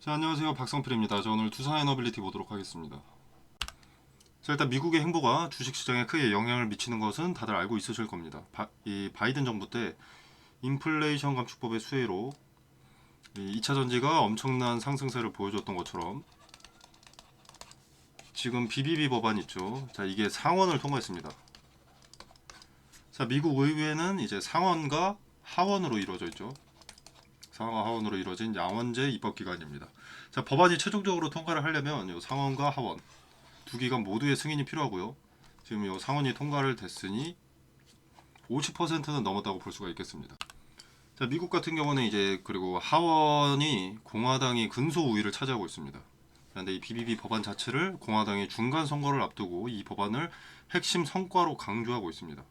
자, 안녕하세요. 박성필입니다. 저 오늘 두산에너빌리티 보도록 하겠습니다. 자, 일단 미국의 행보가 주식시장에 크게 영향을 미치는 것은 다들 알고 있으실 겁니다. 이 바이든 정부 때 인플레이션 감축법의 수혜로 이 2차 전지가 엄청난 상승세를 보여줬던 것처럼 지금 BBB 법안 있죠. 자, 이게 상원을 통과했습니다. 자, 미국 의회는 이제 상원과 하원으로 이루어져 있죠. 상원과 하원으로 이루어진 양원제 입법기관입니다. 자, 법안이 최종적으로 통과를 하려면 이 상원과 하원 두 기관 모두의 승인이 필요하고요. 지금 이 상원이 통과를 됐으니 50%는 넘었다고 볼 수가 있겠습니다. 자, 미국 같은 경우는 이제 그리고 하원이 공화당이 근소 우위를 차지하고 있습니다. 그런데 이 BBB 법안 자체를 공화당이 중간 선거를 앞두고 이 법안을 핵심 성과로 강조하고 있습니다.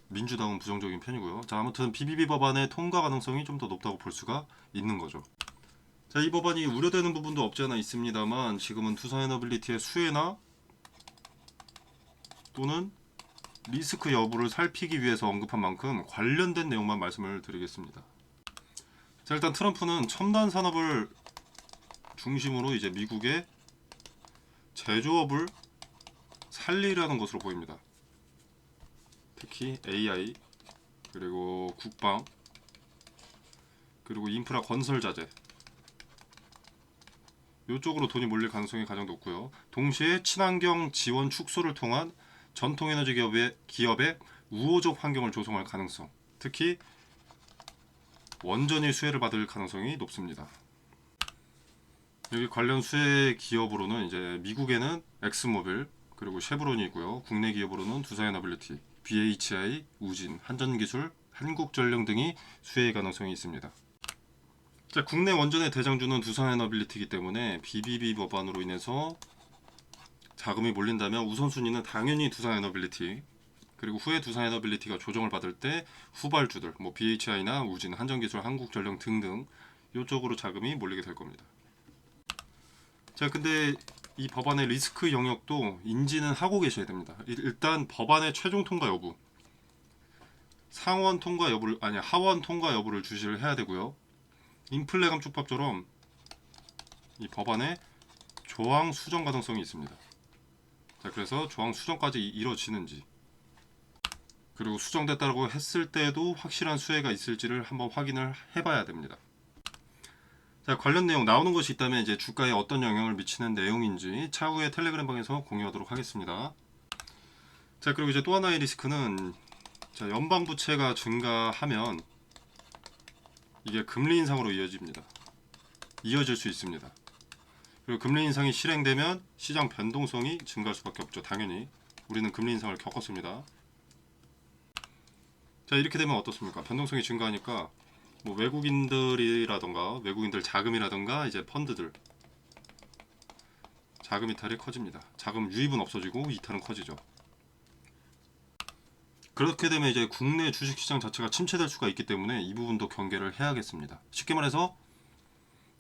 민주당은 부정적인 편이고요. 자, 아무튼 BBB 법안의 통과 가능성이 좀 더 높다고 볼 수가 있는 거죠. 자, 이 법안이 우려되는 부분도 없지 않아 있습니다만 지금은 두산에너빌리티의 수혜나 또는 리스크 여부를 살피기 위해서 언급한 만큼 관련된 내용만 말씀을 드리겠습니다. 자, 일단 트럼프는 첨단 산업을 중심으로 이제 미국의 제조업을 살리려는 것으로 보입니다. 특히 AI 그리고 국방 그리고 인프라 건설 자재 이쪽으로 돈이 몰릴 가능성이 가장 높고요. 동시에 친환경 지원 축소를 통한 전통에너지 기업의 우호적 환경을 조성할 가능성, 특히 원전이 수혜를 받을 가능성이 높습니다. 여기 관련 수혜 기업으로는 이제 미국에는 엑스모빌 그리고 쉐브론이 있고요. 국내 기업으로는 두산에너빌리티, BHI, 우진, 한전기술, 한국전력 등이 수혜의 가능성이 있습니다. 자, 국내 원전의 대장주는 두산에너빌리티이기 때문에 BBB 법안으로 인해서 자금이 몰린다면 우선순위는 당연히 두산에너빌리티, 그리고 후에 두산에너빌리티가 조정을 받을 때 후발주들 뭐 BHI나 우진, 한전기술, 한국전력 등등 이쪽으로 자금이 몰리게 될 겁니다. 자, 근데 이 법안의 리스크 영역도 인지는 하고 계셔야 됩니다. 일단 법안의 최종 통과 여부, 상원 통과 여부를 아니 하원 통과 여부를 주시를 해야 되고요. 인플레 감축법처럼 이 법안에 조항 수정 가능성이 있습니다. 자, 그래서 조항 수정까지 이뤄지는지, 그리고 수정됐다고 했을 때도 확실한 수혜가 있을지를 한번 확인을 해봐야 됩니다. 자, 관련 내용 나오는 것이 있다면 이제 주가에 어떤 영향을 미치는 내용인지 차후에 텔레그램 방에서 공유하도록 하겠습니다. 자, 그리고 이제 또 하나의 리스크는 자, 연방 부채가 증가하면 이게 금리 인상으로 이어질 수 있습니다. 그리고 금리 인상이 실행되면 시장 변동성이 증가할 수밖에 없죠. 당연히 우리는 금리 인상을 겪었습니다. 자, 이렇게 되면 어떻습니까? 변동성이 증가하니까 뭐 외국인들 자금이라던가 이제 펀드들 자금 이탈이 커집니다. 자금 유입은 없어지고 이탈은 커지죠. 그렇게 되면 이제 국내 주식시장 자체가 침체될 수가 있기 때문에 이 부분도 경계를 해야겠습니다. 쉽게 말해서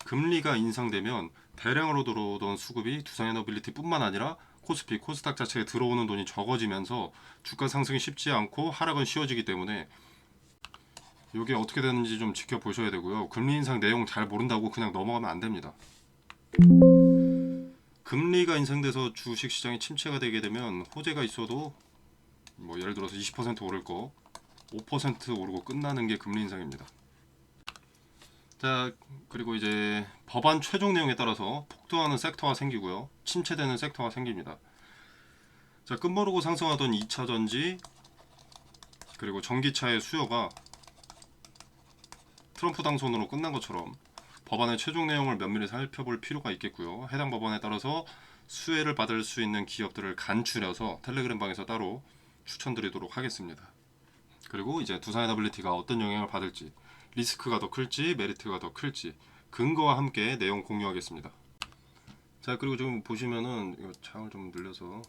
금리가 인상되면 대량으로 들어오던 수급이 두산에너빌리티뿐만 아니라 코스피, 코스닥 자체에 들어오는 돈이 적어지면서 주가 상승이 쉽지 않고 하락은 쉬워지기 때문에 이게 어떻게 되는지 좀 지켜보셔야 되고요. 금리 인상 내용 잘 모른다고 그냥 넘어가면 안 됩니다. 금리가 인상돼서 주식시장이 침체가 되게 되면 호재가 있어도 뭐 예를 들어서 20% 오를 거 5% 오르고 끝나는 게 금리 인상입니다. 자, 그리고 이제 법안 최종 내용에 따라서 폭등하는 섹터가 생기고요. 침체되는 섹터가 생깁니다. 자, 끝모르고 상승하던 2차 전지 그리고 전기차의 수요가 트럼프 당선으로 끝난 것처럼 법안의 최종 내용을 면밀히 살펴볼 필요가 있겠고요. 해당 법안에 따라서 수혜를 받을 수 있는 기업들을 간추려서 텔레그램 방에서 따로 추천드리도록 하겠습니다. 그리고 이제 두산에너빌리티가 어떤 영향을 받을지, 리스크가 더 클지 메리트가 더 클지 근거와 함께 내용 공유하겠습니다. 자, 그리고 좀 보시면은 이거 창을 좀 늘려서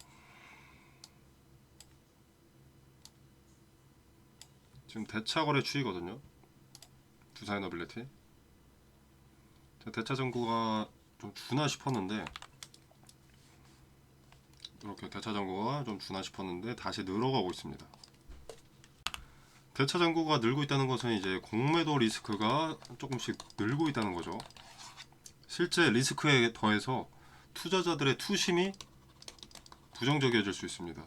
지금 대차거래 추이거든요. 두산에너빌리티. 대차 잔고가 좀 주나 싶었는데 이렇게 대차 잔고가 좀 주나 싶었는데 다시 늘어가고 있습니다. 대차 잔고가 늘고 있다는 것은 이제 공매도 리스크가 조금씩 늘고 있다는 거죠. 실제 리스크에 더해서 투자자들의 투심이 부정적이어질 수 있습니다.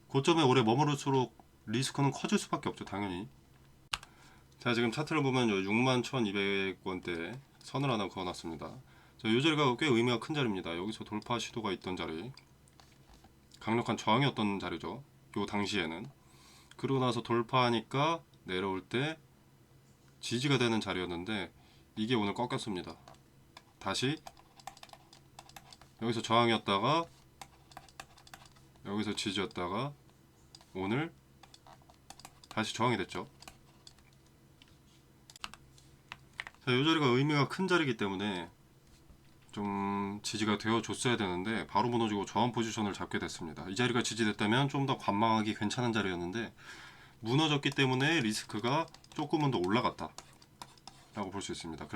고점에 오래 머무를수록 리스크는 커질 수밖에 없죠, 당연히. 자, 지금 차트를 보면 61,200원대 선을 하나 그어놨습니다. 자, 이 자리가 꽤 의미가 큰 자리입니다. 여기서 돌파 시도가 있던 자리, 강력한 저항이었던 자리죠, 요 당시에는. 그러고 나서 돌파하니까 내려올 때 지지가 되는 자리였는데 이게 오늘 꺾였습니다. 다시 여기서 저항이었다가 여기서 지지였다가 오늘 다시 저항이 됐죠. 자, 이 자리가 의미가 큰 자리이기 때문에 좀 지지가 되어 줬어야 되는데 바로 무너지고 저항 포지션을 잡게 됐습니다. 이 자리가 지지됐다면 좀 더 관망하기 괜찮은 자리였는데 무너졌기 때문에 리스크가 조금은 더 올라갔다 라고 볼 수 있습니다.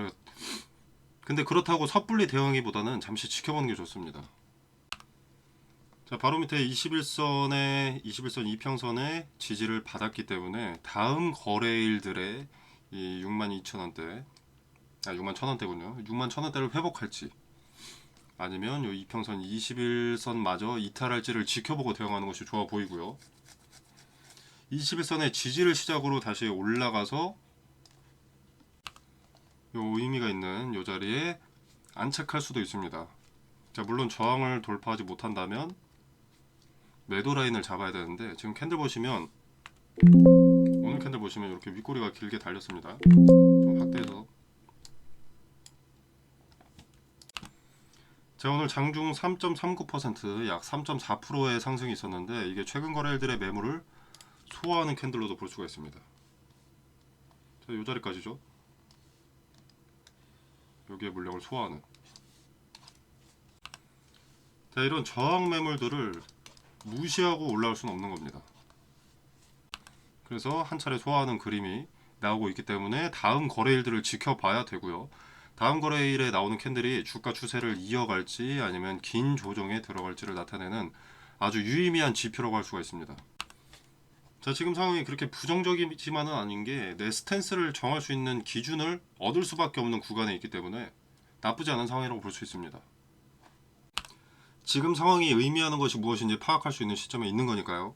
근데 그렇다고 섣불리 대응하기보다는 잠시 지켜보는 게 좋습니다. 자, 바로 밑에 21선 이평선에 지지를 받았기 때문에 다음 거래일들의 이 62,000원대 61,000원대군요. 61,000원대를 회복할지 아니면 이 이평선 21선마저 이탈할지를 지켜보고 대응하는 것이 좋아 보이고요. 21선의 지지를 시작으로 다시 올라가서 요 의미가 있는 요 자리에 안착할 수도 있습니다. 자, 물론 저항을 돌파하지 못한다면 매도 라인을 잡아야 되는데 지금 캔들 보시면 오늘 캔들 보시면 이렇게 윗꼬리가 길게 달렸습니다. 좀 확대해서. 자, 오늘 장중 3.39% 약 3.4%의 상승이 있었는데 이게 최근 거래일들의 매물을 소화하는 캔들로도 볼 수가 있습니다. 자, 요 자리까지죠. 여기에 물량을 소화하는. 자, 이런 저항 매물들을 무시하고 올라올 수는 없는 겁니다. 그래서 한 차례 소화하는 그림이 나오고 있기 때문에 다음 거래일들을 지켜봐야 되고요. 다음 거래일에 나오는 캔들이 주가 추세를 이어갈지 아니면 긴 조정에 들어갈지를 나타내는 아주 유의미한 지표라고 할 수가 있습니다. 자, 지금 상황이 그렇게 부정적이지만은 아닌 게 내 스탠스를 정할 수 있는 기준을 얻을 수밖에 없는 구간에 있기 때문에 나쁘지 않은 상황이라고 볼 수 있습니다. 지금 상황이 의미하는 것이 무엇인지 파악할 수 있는 시점에 있는 거니까요.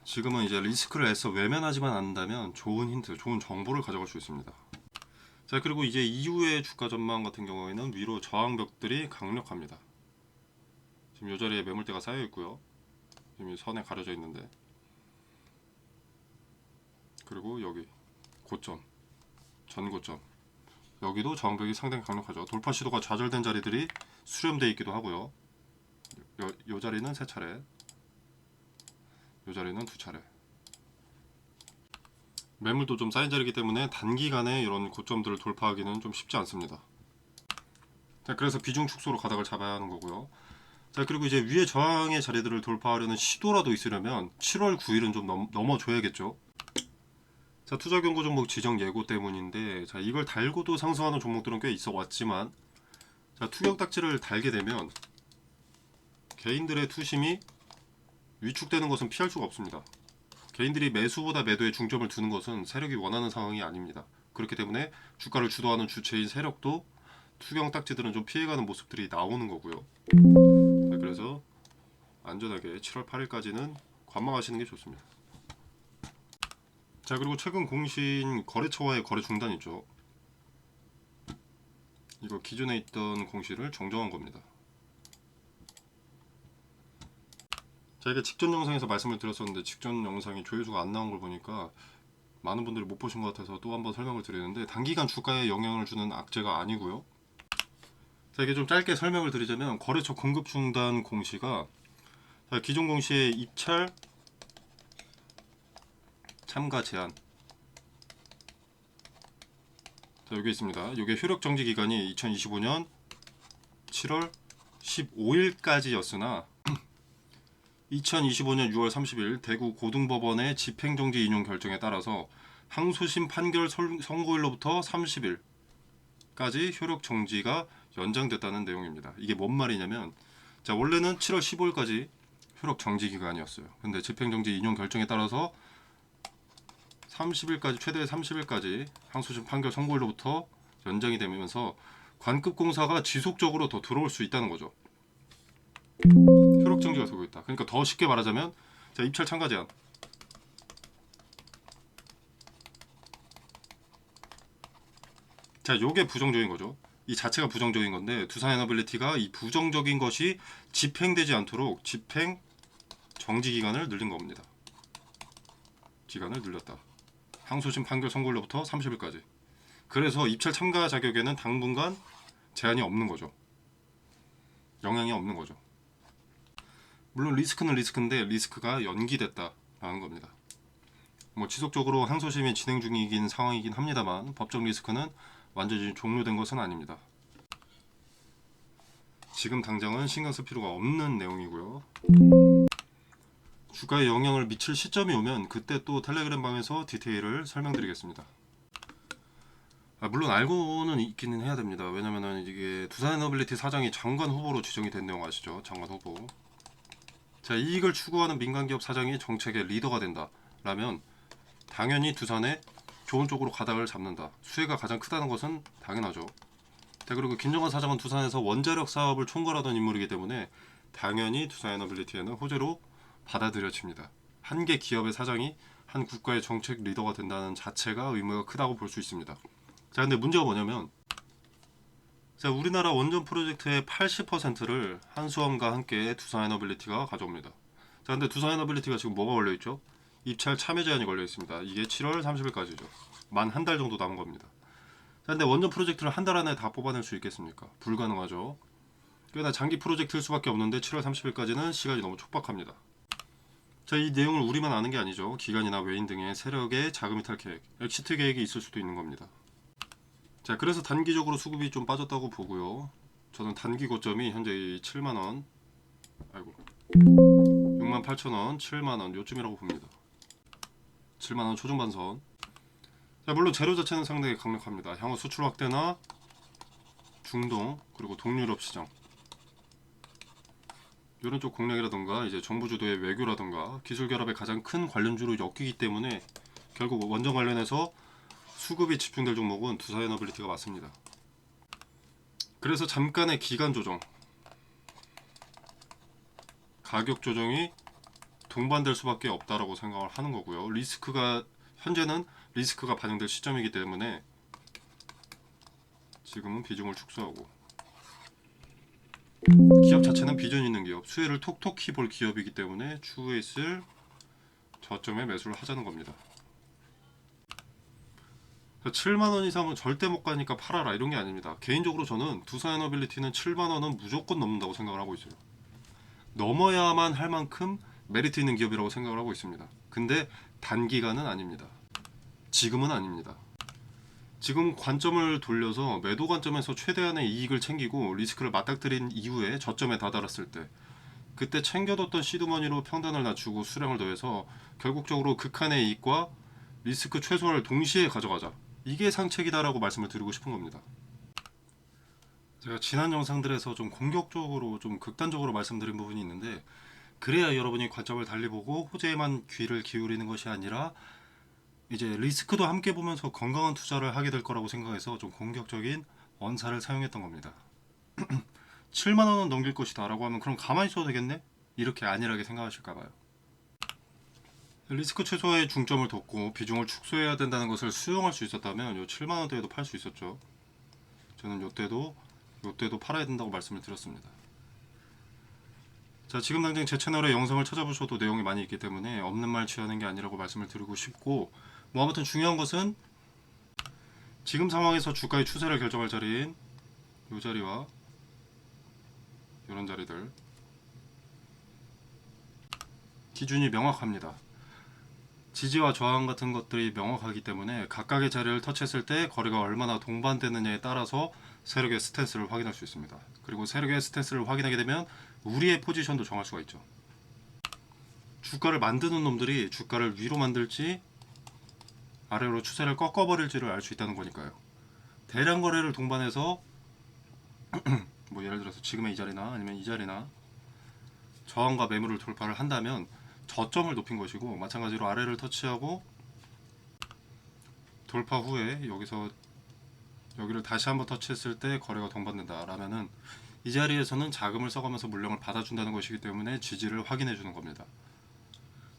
지금은 이제 리스크를 애써 외면하지만 않는다면 좋은 힌트, 좋은 정보를 가져갈 수 있습니다. 자, 그리고 이제 이후의 주가 전망 같은 경우에는 위로 저항벽들이 강력합니다. 지금 이 자리에 매물대가 쌓여 있고요. 지금 이 선에 가려져 있는데, 그리고 여기 고점, 전고점, 여기도 저항벽이 상당히 강력하죠. 돌파 시도가 좌절된 자리들이 수렴되어 있기도 하고요. 요 자리는 3차례, 요 자리는 2차례. 매물도 좀 쌓인 자리이기 때문에 단기간에 이런 고점들을 돌파하기는 좀 쉽지 않습니다. 자, 그래서 비중 축소로 가닥을 잡아야 하는 거고요. 자, 그리고 이제 위에 저항의 자리들을 돌파하려는 시도라도 있으려면 7월 9일은 좀 넘어줘야겠죠. 자, 투자 경고 종목 지정 예고 때문인데, 자, 이걸 달고도 상승하는 종목들은 꽤 있어 왔지만, 자, 투격 딱지를 달게 되면 개인들의 투심이 위축되는 것은 피할 수가 없습니다. 개인들이 매수보다 매도에 중점을 두는 것은 세력이 원하는 상황이 아닙니다. 그렇기 때문에 주가를 주도하는 주체인 세력도 투경 딱지들은 좀 피해가는 모습들이 나오는 거고요. 자, 그래서 안전하게 7월 8일까지는 관망하시는 게 좋습니다. 자, 그리고 최근 공시인 거래처와의 거래 중단 있죠. 이거 기존에 있던 공시를 정정한 겁니다. 자, 이게 직전 영상에서 말씀을 드렸었는데 직전 영상이 조회수가 안 나온 걸 보니까 많은 분들이 못 보신 것 같아서 또 한번 설명을 드리는데, 단기간 주가에 영향을 주는 악재가 아니고요. 자, 이게 좀 짧게 설명을 드리자면 거래처 공급 중단 공시가, 자, 기존 공시의 입찰 참가 제한, 자, 여기 있습니다. 이게 효력 정지 기간이 2025년 7월 15일까지였으나 2025년 6월 30일 대구 고등법원의 집행정지 인용 결정에 따라서 항소심 판결 선고일로부터 30일까지 효력 정지가 연장됐다는 내용입니다. 이게 뭔 말이냐면, 자, 원래는 7월 15일까지 효력 정지 기간이었어요. 근데 집행정지 인용 결정에 따라서 30일까지, 최대 30일까지 항소심 판결 선고일로부터 연장이 되면서 관급 공사가 지속적으로 더 들어올 수 있다는 거죠. 효력 증지가 되고 있다. 그러니까 더 쉽게 말하자면, 자, 입찰 참가 제한. 자, 요게 부정적인 거죠. 이 자체가 부정적인 건데, 두산에너빌리티가 이 부정적인 것이 집행되지 않도록 집행 정지 기간을 늘린 겁니다. 기간을 늘렸다. 항소심 판결 선고일로부터 30일까지. 그래서 입찰 참가 자격에는 당분간 제한이 없는 거죠. 영향이 없는 거죠. 물론 리스크는 리스크인데 리스크가 연기됐다라는 겁니다. 뭐 지속적으로 항소심이 진행 중이긴 상황이긴 합니다만 법적 리스크는 완전히 종료된 것은 아닙니다. 지금 당장은 신경 쓸 필요가 없는 내용이고요. 주가에 영향을 미칠 시점이 오면 그때 또 텔레그램 방에서 디테일을 설명드리겠습니다. 물론 알고는 있기는 해야 됩니다. 왜냐면은 이게 두산에너빌리티 사장이 장관 후보로 지정이 된 내용 아시죠? 장관 후보. 자, 이익을 추구하는 민간기업 사장이 정책의 리더가 된다라면 당연히 두산에 좋은 쪽으로 가닥을 잡는다. 수혜가 가장 크다는 것은 당연하죠. 그리고 김정환 사장은 두산에서 원자력 사업을 총괄하던 인물이기 때문에 당연히 두산에너빌리티에는 호재로 받아들여집니다. 한 개 기업의 사장이 한 국가의 정책 리더가 된다는 자체가 의미가 크다고 볼 수 있습니다. 자, 근데 문제가 뭐냐면, 자, 우리나라 원전 프로젝트의 80%를 한수원과 함께 두산에너빌리티가 가져옵니다. 자, 근데 두산에너빌리티가 지금 뭐가 걸려 있죠? 입찰 참여 제한이 걸려 있습니다. 이게 7월 30일까지죠. 만 한 달 정도 남은 겁니다. 자, 근데 원전 프로젝트를 한 달 안에 다 뽑아낼 수 있겠습니까? 불가능하죠. 꽤나 장기 프로젝트일 수밖에 없는데 7월 30일까지는 시간이 너무 촉박합니다. 자, 이 내용을 우리만 아는 게 아니죠. 기관이나 외인 등의 세력의 자금 이탈 계획, 엑시트 계획이 있을 수도 있는 겁니다. 자, 그래서 단기적으로 수급이 좀 빠졌다고 보고요. 저는 단기 고점이 현재 7만원, 아이고, 68,000원, 7만원 요쯤이라고 봅니다. 7만원 초중반선. 자, 물론 재료 자체는 상당히 강력합니다. 향후 수출 확대나 중동 그리고 동유럽 시장 이런 쪽 공략이라던가 이제 정부 주도의 외교라던가 기술 결합의 가장 큰 관련주로 엮이기 때문에 결국 원전 관련해서 수급이 집중될 종목은 두산에너빌리티가 맞습니다. 그래서 잠깐의 기간 조정, 가격 조정이 동반될 수밖에 없다라고 생각을 하는 거고요. 현재는 리스크가 반영될 시점이기 때문에 지금은 비중을 축소하고, 기업 자체는 비전 있는 기업, 수혜를 톡톡히 볼 기업이기 때문에 추후에 있을 저점에 매수를 하자는 겁니다. 7만원 이상은 절대 못 가니까 팔아라 이런 게 아닙니다. 개인적으로 저는 두산에너빌리티는 7만원은 무조건 넘는다고 생각을 하고 있어요. 넘어야만 할 만큼 메리트 있는 기업이라고 생각을 하고 있습니다. 근데 단기간은 아닙니다. 지금은 아닙니다. 지금 관점을 돌려서 매도 관점에서 최대한의 이익을 챙기고 리스크를 맞닥뜨린 이후에 저점에 다다랐을 때, 그때 챙겨뒀던 시드머니로 평단을 낮추고 수량을 더해서 결국적으로 극한의 이익과 리스크 최소화를 동시에 가져가자, 이게 상책이다라고 말씀을 드리고 싶은 겁니다. 제가 지난 영상들에서 좀 공격적으로 좀 극단적으로 말씀드린 부분이 있는데, 그래야 여러분이 관점을 달리 보고 호재에만 귀를 기울이는 것이 아니라 이제 리스크도 함께 보면서 건강한 투자를 하게 될 거라고 생각해서 좀 공격적인 언사를 사용했던 겁니다. 7만원은 넘길 것이다 라고 하면 그럼 가만히 있어도 되겠네? 이렇게 안일하게 생각하실까봐요. 리스크 최소화에 중점을 뒀고 비중을 축소해야 된다는 것을 수용할 수 있었다면 요 7만원대에도 팔 수 있었죠. 저는 요때도 팔아야 된다고 말씀을 드렸습니다. 자, 지금 당장 제 채널에 영상을 찾아보셔도 내용이 많이 있기 때문에 없는 말 취하는 게 아니라고 말씀을 드리고 싶고, 뭐 아무튼 중요한 것은 지금 상황에서 주가의 추세를 결정할 자리인 이 자리와 이런 자리들, 기준이 명확합니다. 지지와 저항 같은 것들이 명확하기 때문에 각각의 자리를 터치했을 때 거리가 얼마나 동반되느냐에 따라서 세력의 스탠스를 확인할 수 있습니다. 그리고 세력의 스탠스를 확인하게 되면 우리의 포지션도 정할 수가 있죠. 주가를 만드는 놈들이 주가를 위로 만들지 아래로 추세를 꺾어버릴지를 알 수 있다는 거니까요. 대량 거래를 동반해서 뭐 예를 들어서 지금의 이 자리나 아니면 이 자리나 저항과 매물을 돌파를 한다면 저점을 높인 것이고, 마찬가지로 아래를 터치하고 돌파 후에 여기서 여기를 다시 한번 터치했을 때 거래가 동반된다 라면은 이 자리에서는 자금을 써가면서 물량을 받아준다는 것이기 때문에 지지를 확인해 주는 겁니다.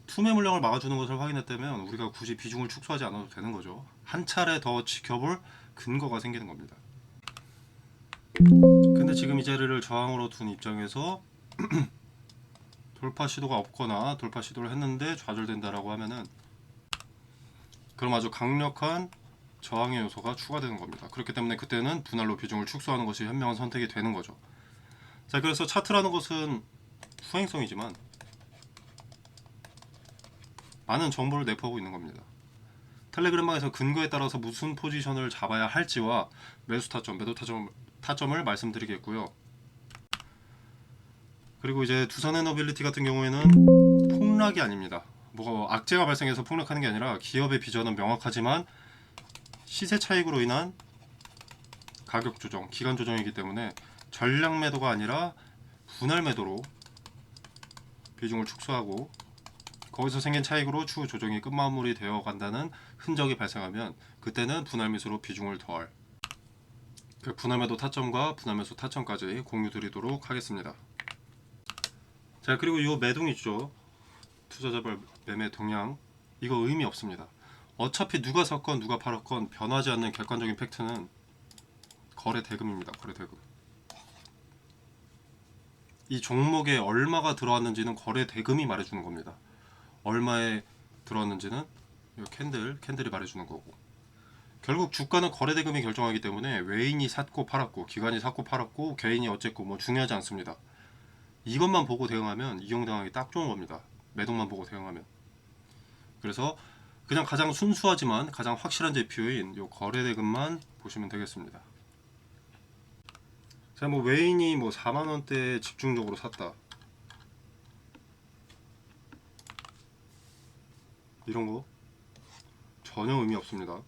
투매 물량을 막아주는 것을 확인했다면 우리가 굳이 비중을 축소하지 않아도 되는 거죠. 한 차례 더 지켜볼 근거가 생기는 겁니다. 근데 지금 이 자리를 저항으로 둔 입장에서 돌파 시도가 없거나 돌파 시도를 했는데 좌절된다라고 하면은 그럼 아주 강력한 저항의 요소가 추가되는 겁니다. 그렇기 때문에 그때는 분할로 비중을 축소하는 것이 현명한 선택이 되는 거죠. 자, 그래서 차트라는 것은 수행성이지만 많은 정보를 내포하고 있는 겁니다. 텔레그램방에서 근거에 따라서 무슨 포지션을 잡아야 할지와 매수 타점, 매도 타점을 말씀드리겠고요. 그리고 이제 두산 에너빌리티 같은 경우에는 폭락이 아닙니다. 뭐 악재가 발생해서 폭락하는 게 아니라 기업의 비전은 명확하지만 시세 차익으로 인한 가격 조정, 기간 조정이기 때문에 전량 매도가 아니라 분할 매도로 비중을 축소하고 거기서 생긴 차익으로 추후 조정이 끝마무리 되어 간다는 흔적이 발생하면 그때는 분할 매수로 비중을 더할 그 분할 매도 타점과 분할 매수 타점까지 공유 드리도록 하겠습니다. 자, 그리고 이 매동 있죠. 투자자별 매매 동향, 이거 의미 없습니다. 어차피 누가 샀건 누가 팔았건 변하지 않는 객관적인 팩트는 거래 대금입니다. 거래 대금. 이 종목에 얼마가 들어왔는지는 거래 대금이 말해주는 겁니다. 얼마에 들어왔는지는 이 캔들이 말해주는 거고. 결국 주가는 거래 대금이 결정하기 때문에 외인이 샀고 팔았고 기관이 샀고 팔았고 개인이 어쨌고 뭐 중요하지 않습니다. 이것만 보고 대응하면 이용당하기 딱 좋은 겁니다. 매동만 보고 대응하면. 그래서 그냥 가장 순수하지만 가장 확실한 지표인 요 거래 대금만 보시면 되겠습니다. 자, 뭐 외인이 뭐 4만 원대에 집중적으로 샀다. 이런 거 전혀 의미 없습니다.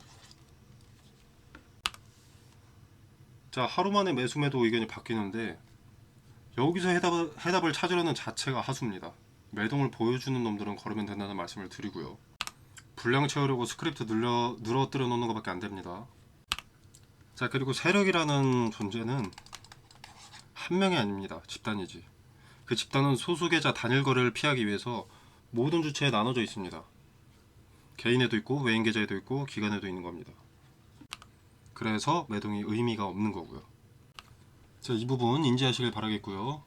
자, 하루 만에 매수 매도 의견이 바뀌는데 여기서 해답을 찾으려는 자체가 하수입니다. 매동을 보여주는 놈들은 걸으면 된다는 말씀을 드리고요. 분량 채우려고 스크립트 늘어뜨려 놓는 것밖에 안 됩니다. 자, 그리고 세력이라는 존재는 한 명이 아닙니다. 집단이지. 그 집단은 소수 계좌 단일 거래를 피하기 위해서 모든 주체에 나눠져 있습니다. 개인에도 있고 외인 계좌에도 있고 기관에도 있는 겁니다. 그래서 매동이 의미가 없는 거고요. 자, 이 부분 인지하시길 바라겠고요.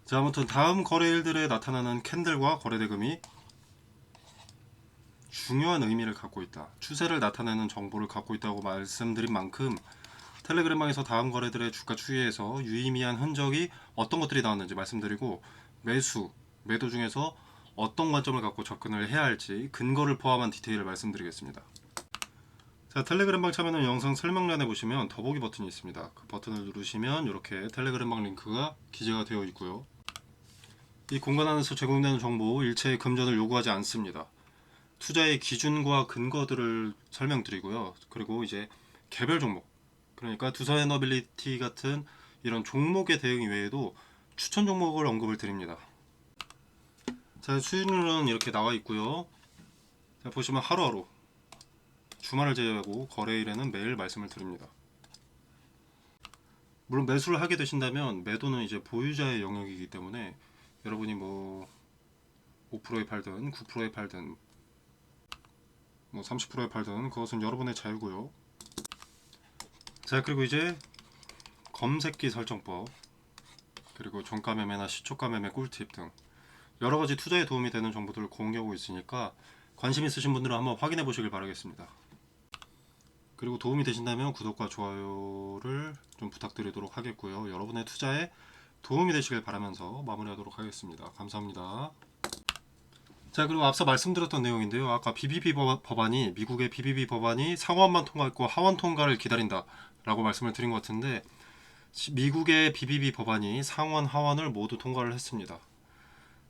자, 아무튼 다음 거래일들에 나타나는 캔들과 거래 대금이 중요한 의미를 갖고 있다. 추세를 나타내는 정보를 갖고 있다고 말씀드린 만큼 텔레그램방에서 다음 거래들의 주가 추이에서 유의미한 흔적이 어떤 것들이 나왔는지 말씀드리고 매수, 매도 중에서 어떤 관점을 갖고 접근을 해야 할지 근거를 포함한 디테일을 말씀드리겠습니다. 자, 텔레그램방 참여는 영상 설명란에 보시면 더보기 버튼이 있습니다. 그 버튼을 누르시면 이렇게 텔레그램방 링크가 기재가 되어 있고요. 이 공간 안에서 제공되는 정보 일체의 금전을 요구하지 않습니다. 투자의 기준과 근거들을 설명드리고요. 그리고 이제 개별 종목, 그러니까 두산 에너빌리티 같은 이런 종목의 대응 이외에도 추천 종목을 언급을 드립니다. 자, 수익률은 이렇게 나와 있고요. 자, 보시면 하루하루 주말을 제외하고 거래일에는 매일 말씀을 드립니다. 물론 매수를 하게 되신다면 매도는 이제 보유자의 영역이기 때문에 여러분이 뭐 5%에 팔든 9%에 팔든 뭐 30%에 팔든 그것은 여러분의 자유고요. 자, 그리고 이제 검색기 설정법, 그리고 종가 매매나 시초가 매매 꿀팁 등 여러가지 투자에 도움이 되는 정보들을 공유하고 있으니까 관심 있으신 분들은 한번 확인해 보시길 바라겠습니다. 그리고 도움이 되신다면 구독과 좋아요를 좀 부탁드리도록 하겠고요. 여러분의 투자에 도움이 되시길 바라면서 마무리하도록 하겠습니다. 감사합니다. 자, 그리고 앞서 말씀드렸던 내용인데요. 아까 BBB 법안이, 미국의 BBB 법안이 상원만 통과했고 하원 통과를 기다린다 라고 말씀을 드린 것 같은데, 미국의 BBB 법안이 상원, 하원을 모두 통과를 했습니다.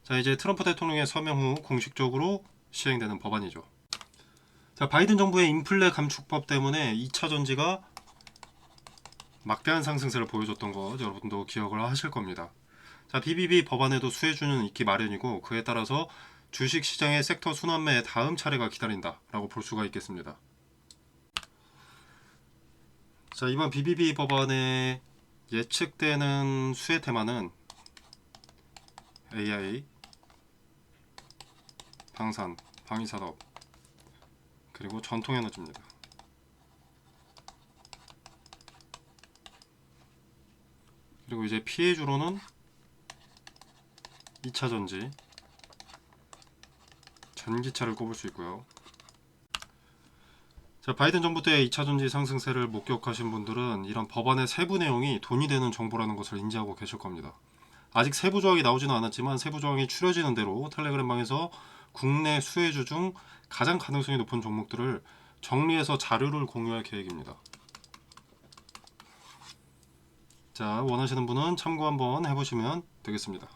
자, 이제 트럼프 대통령의 서명 후 공식적으로 시행되는 법안이죠. 자, 바이든 정부의 인플레 감축법 때문에 2차 전지가 막대한 상승세를 보여줬던 것 여러분도 기억을 하실 겁니다. 자, BBB 법안에도 수혜주는 있기 마련이고 그에 따라서 주식시장의 섹터 순환매의 다음 차례가 기다린다 라고 볼 수가 있겠습니다. 자, 이번 BBB 법안의 예측되는 수혜 테마는 AI, 방산, 방위산업, 그리고 전통에너지입니다. 그리고 이제 피해주로는 2차전지, 전기차를 꼽을 수 있고요. 자, 바이든 정부 때 2차전지 상승세를 목격하신 분들은 이런 법안의 세부 내용이 돈이 되는 정보라는 것을 인지하고 계실 겁니다. 아직 세부 조항이 나오지는 않았지만 세부 조항이 추려지는 대로 텔레그램방에서 국내 수혜주 중 가장 가능성이 높은 종목들을 정리해서 자료를 공유할 계획입니다. 자, 원하시는 분은 참고 한번 해보시면 되겠습니다.